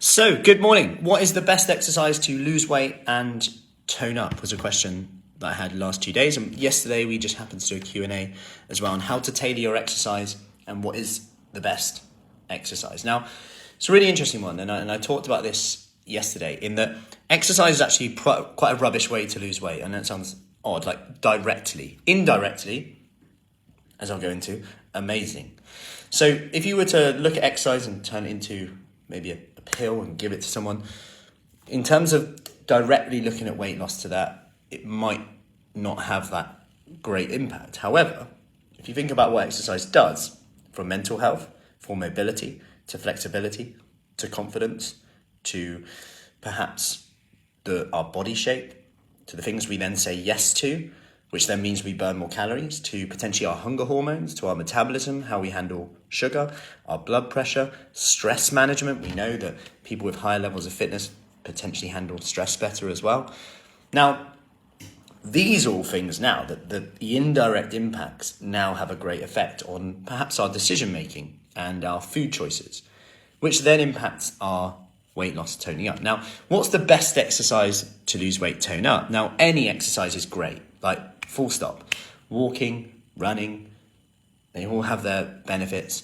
So, good morning. What is the best exercise to lose weight and tone up was a question that I had the last 2 days. And yesterday we just happened to do a Q&A as well on how to tailor your exercise and what is the best exercise. Now, it's a really interesting one. And I talked about this yesterday in that exercise is actually quite a rubbish way to lose weight. And that sounds odd, like directly. Indirectly, as I'll go into, amazing. So if you were to look at exercise and turn it into maybe a pill and give it to someone, in terms of directly looking at weight loss to that, it might not have that great impact. However, if you think about what exercise does for mental health, for mobility, to flexibility, to confidence, to perhaps our body shape, to the things we then say yes to, which then means we burn more calories, to potentially our hunger hormones, to our metabolism, how we handle sugar, our blood pressure, stress management. We know that people with higher levels of fitness potentially handle stress better as well. Now, these are all things now that the indirect impacts now have a great effect on perhaps our decision making and our food choices, which then impacts our weight loss, toning up. Now, what's the best exercise to lose weight, tone up? Now, any exercise is great, like full stop. Walking, running, they all have their benefits.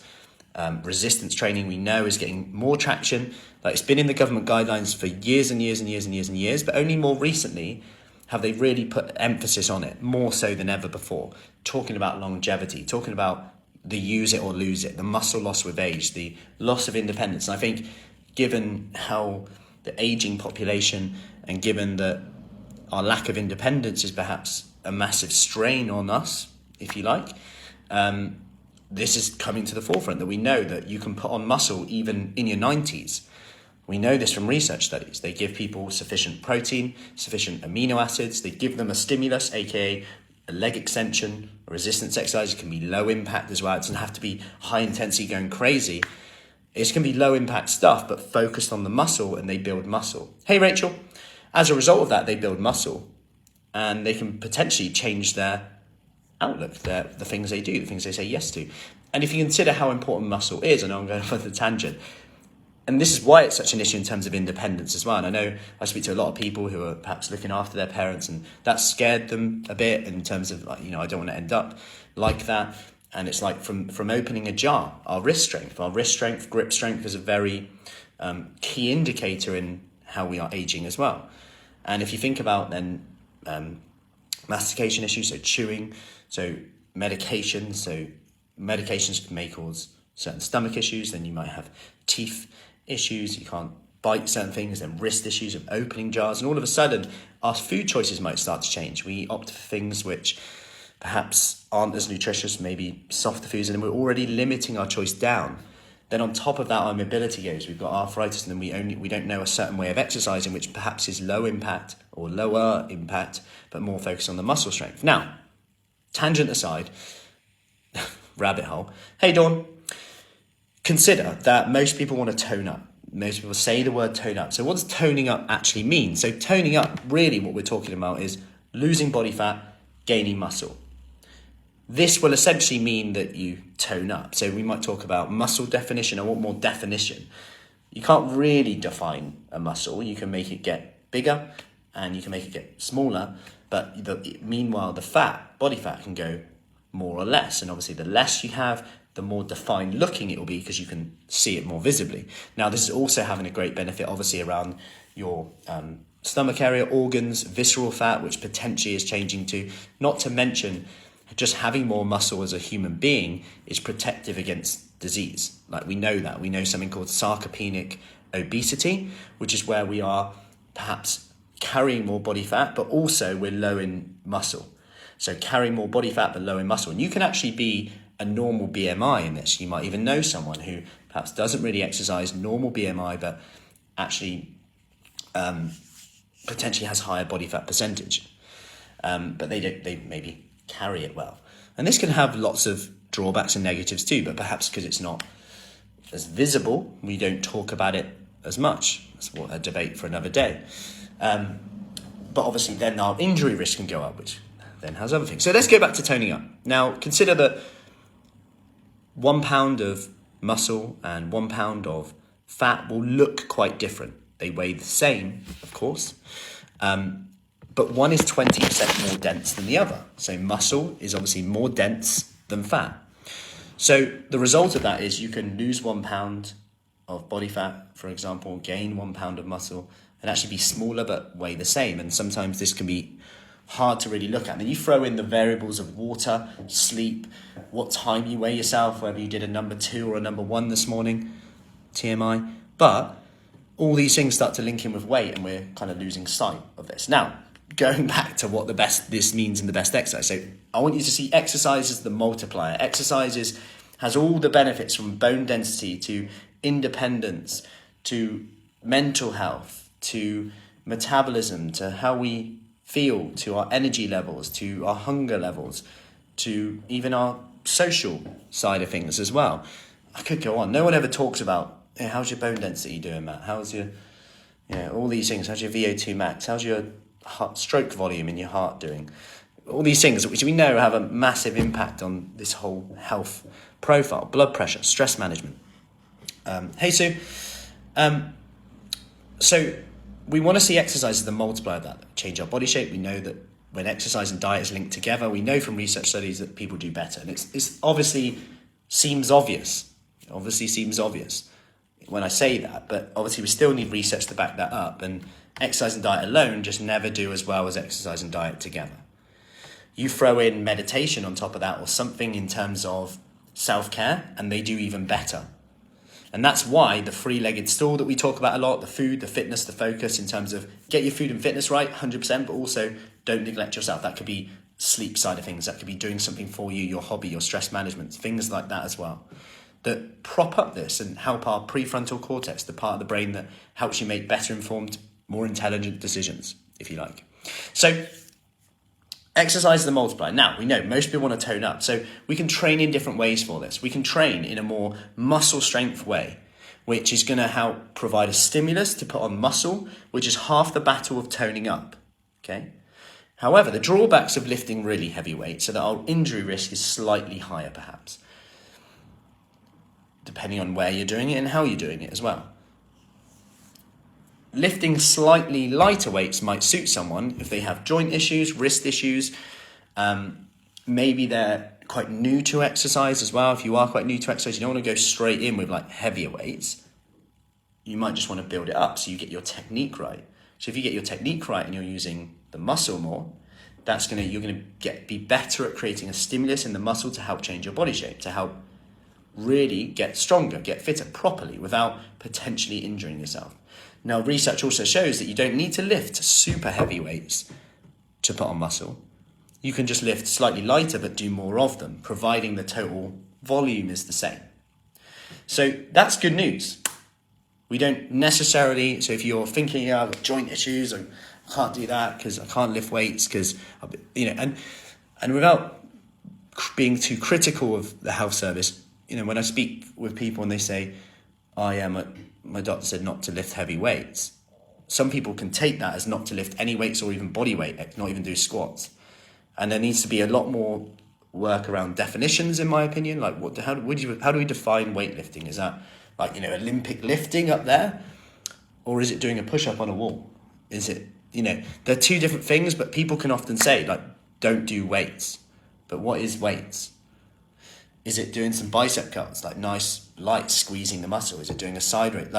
Resistance training, we know, is getting more traction. Like, it's been in the government guidelines for years and years and years and years and years, but only more recently have they really put emphasis on it, more so than ever before. Talking about longevity, talking about the use it or lose it, the muscle loss with age, the loss of independence. And I think given how the aging population and given that our lack of independence is perhaps a massive strain on us, if you like, this is coming to the forefront, that we know that you can put on muscle even in your 90s. We know this from research studies. They give people sufficient protein, sufficient amino acids. They give them a stimulus, aka a leg extension, a resistance exercise. It can be low impact as well. It doesn't have to be high intensity going crazy. It's going to be low impact stuff, but focused on the muscle, and they build muscle. Hey, Rachel. As a result of that, they build muscle, and they can potentially change their outlook, the things they do, the things they say yes to. And if you consider how important muscle is, I know I'm going off on the tangent, and this is why it's such an issue in terms of independence as well. And I know I speak to a lot of people who are perhaps looking after their parents, and that scared them a bit in terms of, like, I don't want to end up like that. And it's like from opening a jar, our wrist strength, grip strength is a very key indicator in how we are aging as well. And if you think about then mastication issues, so chewing, so medications can may cause certain stomach issues. Then you might have teeth issues, you can't bite certain things, then wrist issues of opening jars, and all of a sudden our food choices might start to change. We opt for things which perhaps aren't as nutritious, maybe softer foods, and we're already limiting our choice down. Then on top of that, our mobility goes. We've got arthritis, and then we don't know a certain way of exercising, which perhaps is low impact or lower impact, but more focused on the muscle strength. Now, tangent aside, rabbit hole. Hey, Dawn. Consider that most people want to tone up. Most people say the word tone up. So what does toning up actually mean? So toning up, really what we're talking about is losing body fat, gaining muscle. This will essentially mean that you tone up. So we might talk about muscle definition. I want more definition. You can't really define a muscle. You can make it get bigger and you can make it get smaller. But meanwhile, the body fat can go more or less. And obviously the less you have, the more defined looking it will be because you can see it more visibly. Now, this is also having a great benefit, obviously, around your stomach area, organs, visceral fat, which potentially is changing too. Not to mention, just having more muscle as a human being is protective against disease. Like, we know that. We know something called sarcopenic obesity, which is where we are perhaps carrying more body fat, but also we're low in muscle. So carrying more body fat, but low in muscle. And you can actually be a normal BMI in this. You might even know someone who perhaps doesn't really exercise, normal BMI, but actually potentially has higher body fat percentage. But they maybe carry it well. And this can have lots of drawbacks and negatives too, but perhaps because it's not as visible, we don't talk about it as much. That's a debate for another day. But obviously then our injury risk can go up, which then has other things. So let's go back to toning up. Now, consider that 1 pound of muscle and 1 pound of fat will look quite different. They weigh the same, of course, but one is 20% more dense than the other. So muscle is obviously more dense than fat. So the result of that is you can lose 1 pound of body fat, for example, gain 1 pound of muscle, and actually be smaller but weigh the same. And sometimes this can be hard to really look at. And then you throw in the variables of water, sleep, what time you weigh yourself, whether you did a number 2 or a number 1 this morning, TMI. But all these things start to link in with weight, and we're kind of losing sight of this. Now, going back to what this means in the best exercise. So I want you to see exercise as the multiplier. Exercise has all the benefits from bone density to independence, to mental health, to metabolism, to how we feel, to our energy levels, to our hunger levels, to even our social side of things as well. I could go on. No one ever talks about, how's your bone density doing, Matt? How's your, all these things. How's your VO2 max? How's your stroke volume in your heart doing? All these things which we know have a massive impact on this whole health profile. Blood pressure, stress management. Hey Sue. So we want to see exercise as the multiplier that change our body shape. We know that when exercise and diet is linked together, we know from research studies that people do better. And it's obviously seems obvious. It obviously seems obvious when I say that, but obviously we still need research to back that up. And exercise and diet alone just never do as well as exercise and diet together. You throw in meditation on top of that or something in terms of self-care, and they do even better. And that's why the three-legged stool that we talk about a lot, the food, the fitness, the focus in terms of get your food and fitness right, 100%, but also don't neglect yourself. That could be sleep side of things. That could be doing something for you, your hobby, your stress management, things like that as well, that prop up this and help our prefrontal cortex, the part of the brain that helps you make better informed, more intelligent decisions, if you like. So exercise is the multiplier. Now, we know most people want to tone up, so we can train in different ways for this. We can train in a more muscle strength way, which is going to help provide a stimulus to put on muscle, which is half the battle of toning up, okay? However, the drawbacks of lifting really heavy weights so that our injury risk is slightly higher, perhaps, depending on where you're doing it and how you're doing it as well. Lifting slightly lighter weights might suit someone if they have joint issues, wrist issues. Maybe they're quite new to exercise as well. If you are quite new to exercise, you don't want to go straight in with like heavier weights. You might just want to build it up so you get your technique right. So if you get your technique right and you're using the muscle more, you're going to be better at creating a stimulus in the muscle to help change your body shape, to help really get stronger, get fitter properly without potentially injuring yourself. Now, research also shows that you don't need to lift super heavy weights to put on muscle. You can just lift slightly lighter but do more of them, providing the total volume is the same. So that's good news. We don't necessarily, so if you're thinking, I've got joint issues, I can't do that because I can't lift weights because, and without being too critical of the health service, when I speak with people and they say, my doctor said not to lift heavy weights. Some people can take that as not to lift any weights or even body weight, not even do squats. And there needs to be a lot more work around definitions, in my opinion. Like, how do we define weightlifting? Is that like, Olympic lifting up there? Or is it doing a push-up on a wall? Is it, they're two different things, but people can often say, like, don't do weights. But what is weights? Is it doing some bicep cuts, like nice light squeezing the muscle? Is it doing a side raise?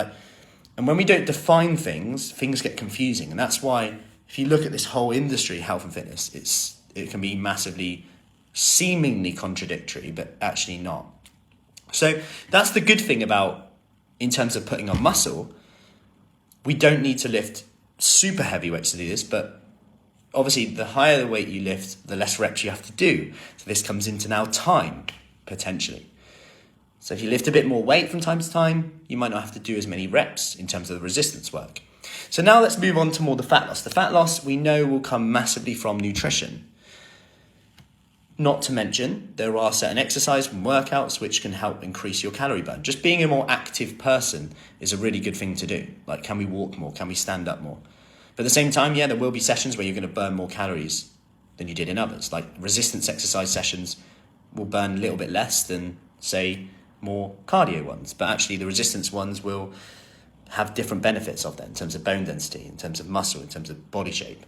And when we don't define things get confusing. And that's why if you look at this whole industry, health and fitness, it can be massively seemingly contradictory, but actually not. So that's the good thing about, in terms of putting on muscle, we don't need to lift super heavy weights to do this, but obviously the higher the weight you lift, the less reps you have to do. So this comes into now time, potentially. So if you lift a bit more weight from time to time, you might not have to do as many reps in terms of the resistance work. So now let's move on to more the fat loss. The fat loss we know will come massively from nutrition. Not to mention, there are certain exercise and workouts which can help increase your calorie burn. Just being a more active person is a really good thing to do. Like, can we walk more? Can we stand up more? But at the same time, there will be sessions where you're going to burn more calories than you did in others. Like resistance exercise sessions will burn a little bit less than, say, more cardio ones. But actually the resistance ones will have different benefits of that in terms of bone density, in terms of muscle, in terms of body shape,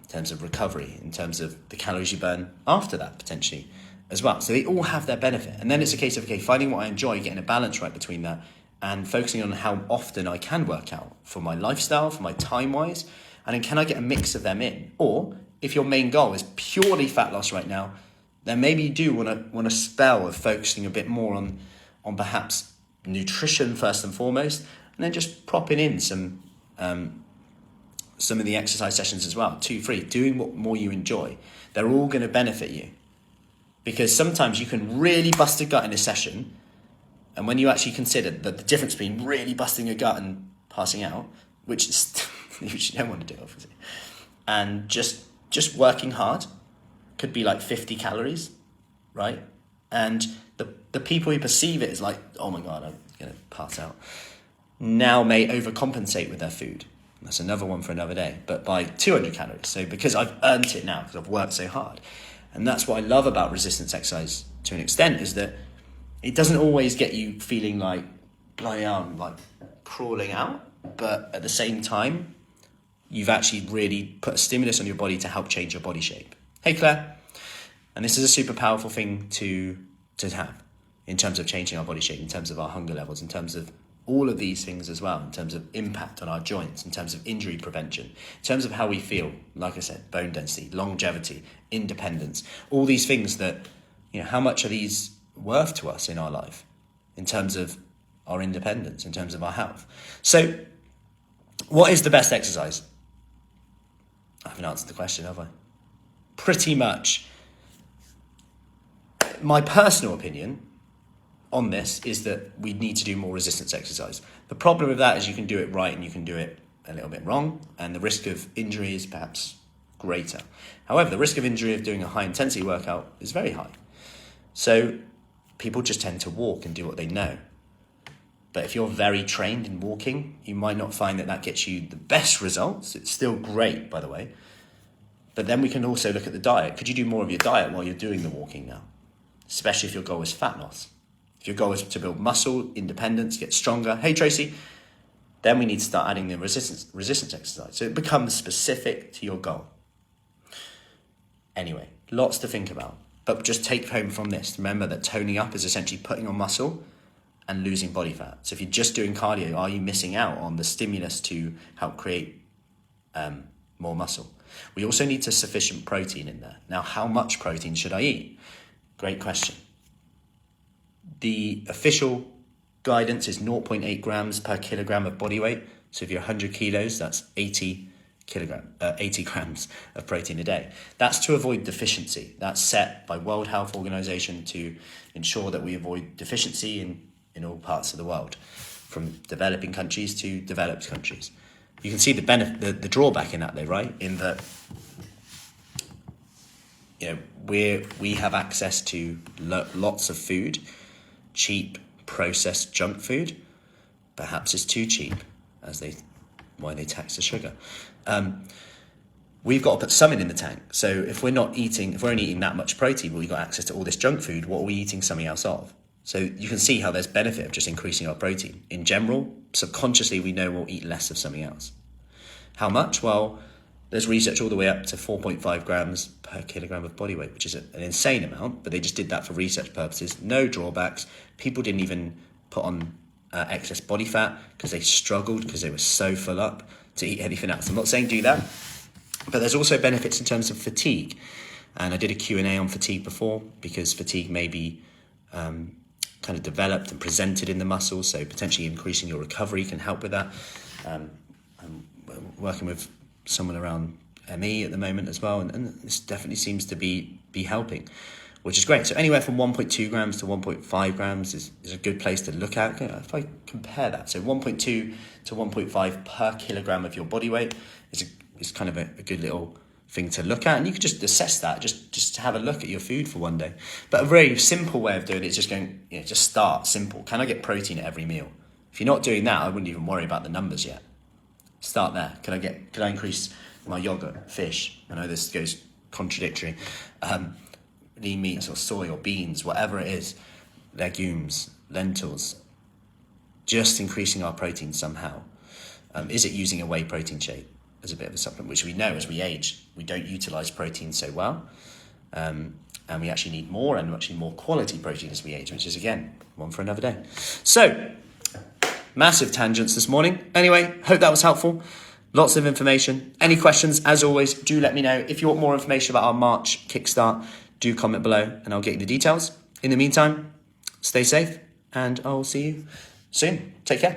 in terms of recovery, in terms of the calories you burn after that potentially as well. So they all have their benefit. And then it's a case of, okay, finding what I enjoy, getting a balance right between that, and focusing on how often I can work out for my lifestyle, for my time-wise, and then can I get a mix of them in? Or if your main goal is purely fat loss right now, then maybe you do want a spell of focusing a bit more on perhaps nutrition first and foremost, and then just propping in some of the exercise sessions as well, 2, 3, doing what more you enjoy. They're all going to benefit you, because sometimes you can really bust a gut in a session, and when you actually consider the difference between really busting a gut and passing out, which you don't want to do, obviously, and just working hard could be like 50 calories, right? And the people who perceive it as like, oh my God, I'm going to pass out, now may overcompensate with their food. That's another one for another day, but by 200 calories. So because I've earned it now, because I've worked so hard. And that's what I love about resistance exercise to an extent, is that it doesn't always get you feeling like, bloody hell, I'm like crawling out. But at the same time, you've actually really put a stimulus on your body to help change your body shape. Hey, Claire. And this is a super powerful thing to have in terms of changing our body shape, in terms of our hunger levels, in terms of all of these things as well, in terms of impact on our joints, in terms of injury prevention, in terms of how we feel, like I said, bone density, longevity, independence, all these things that, how much are these worth to us in our life in terms of our independence, in terms of our health? So what is the best exercise? I haven't answered the question, have I? Pretty much. My personal opinion on this is that we need to do more resistance exercise. The problem with that is you can do it right and you can do it a little bit wrong, and the risk of injury is perhaps greater. However, the risk of injury of doing a high intensity workout is very high. So people just tend to walk and do what they know. But if you're very trained in walking, you might not find that gets you the best results. It's still great, by the way. But then we can also look at the diet. Could you do more of your diet while you're doing the walking now? Especially if your goal is fat loss. If your goal is to build muscle, independence, get stronger. Hey, Tracy. Then we need to start adding the resistance exercise. So it becomes specific to your goal. Anyway, lots to think about. But just take home from this. Remember that toning up is essentially putting on muscle and losing body fat. So if you're just doing cardio, are you missing out on the stimulus to help create more muscle? We also need sufficient protein in there. Now, how much protein should I eat? Great question. The official guidance is 0.8 grams per kilogram of body weight. So if you're 100 kilos, that's 80 grams of protein a day. That's to avoid deficiency. That's set by World Health Organization to ensure that we avoid deficiency in all parts of the world, from developing countries to developed countries. You can see the benefit, the drawback in that though, right? In that, we have access to lots of food, cheap processed junk food. Perhaps it's too cheap, why they tax the sugar. We've got to put something in the tank. So if we're only eating that much protein, but we've got access to all this junk food, what are we eating something else of? So you can see how there's benefit of just increasing our protein. In general, subconsciously, we know we'll eat less of something else. How much? Well, there's research all the way up to 4.5 grams per kilogram of body weight, which is an insane amount, but they just did that for research purposes. No drawbacks. People didn't even put on excess body fat because they struggled, because they were so full up to eat anything else. I'm not saying do that, but there's also benefits in terms of fatigue. And I did a Q&A on fatigue before, because fatigue may be kind of developed and presented in the muscles, so potentially increasing your recovery can help with that. I'm working with someone around ME at the moment as well, and this definitely seems to be helping, which is great. So anywhere from 1.2 grams to 1.5 grams is a good place to look at. If I compare that, so 1.2 to 1.5 per kilogram of your body weight is kind of a good little thing to look at, and you could just assess that, just have a look at your food for one day. But a very simple way of doing it is just going, just start simple. Can I get protein at every meal? If you're not doing that, I wouldn't even worry about the numbers yet. Start there. Can I increase my yogurt, fish? I know this goes contradictory. Lean meats or soy or beans, whatever it is, legumes, lentils, just increasing our protein somehow. Is it using a whey protein shake as a bit of a supplement, which we know as we age, we don't utilize protein so well. And we actually need more, and actually more quality protein as we age, which is, again, one for another day. So, massive tangents this morning. Anyway, hope that was helpful. Lots of information. Any questions, as always, do let me know. If you want more information about our March Kickstart, do comment below and I'll get you the details. In the meantime, stay safe and I'll see you soon. Take care.